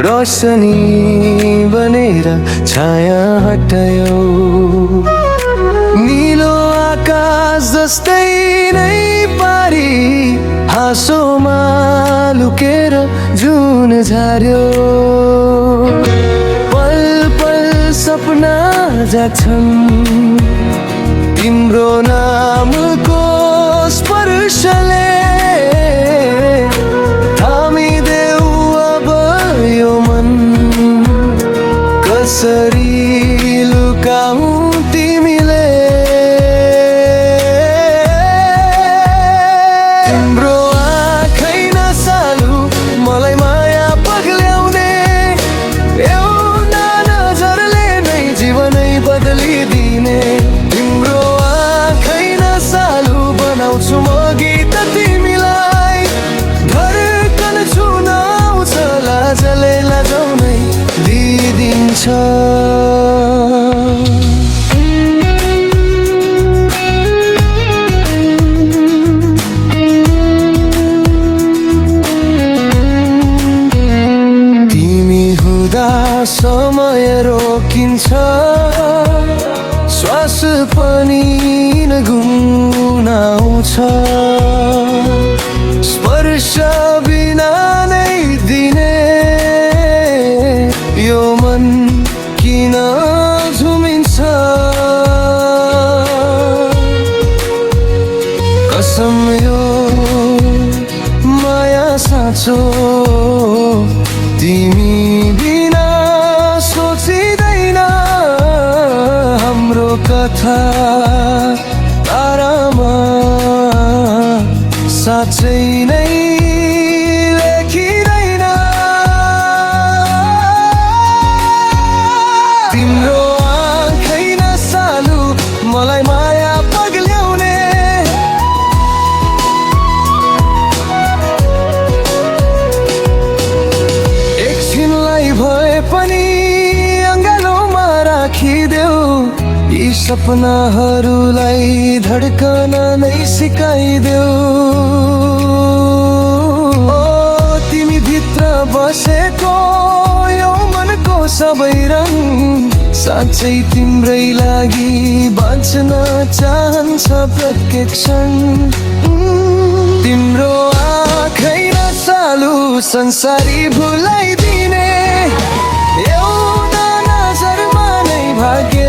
रोशनी बनेर छाया हटायो। नीलो आकाश जस्तै नै पारी हाँसोमा लुकेर जुन झार्यो। पल पल सपना जाग्छन् तिम्रो नामको स्पर्शले। थामिदेऊ अब यो मन कसरी लुकाऊ तिमीले। तिम्रो आँखै नसालु मलाई माया पग्ल्याउने। एउटा नजरले नै जीवनै बदलिदिने। तिम्रो आँखै नसालु बनाउँछु म गीत तिमीलाई। धड्कन छुन आउँछ लाजले लाजाउनै दिइदिन्छ। तिमी हुँदा समय रोकिन्छ, श्वास पनि गुनगुनाउँछ। स्पर्श बिना नै दिने यो मन किन झुमिन्छ। कसम यो माया साँचो तिमी बिना सोचिँदैन हाम्रो कथा तारामा साँच्चै नै लेखिँदैन। तिम्रो आँखै नसालु मलाई माया पग्ल्याउने। एकछिनलाई भए पनि अँगालोमा राखिदेऊ। यी सपनाहरूलाई धड्कन नै सिकाइदेऊ। तिमी भित्र बसेको यो मनको सबै रङ साँच्चै तिम्रै लागि बाँच्न चाहन्छ प्रत्येक क्षण। तिम्रो आँखै नसालु संसारी भुलाइदिने। एउटा नजरमा नै भाग्य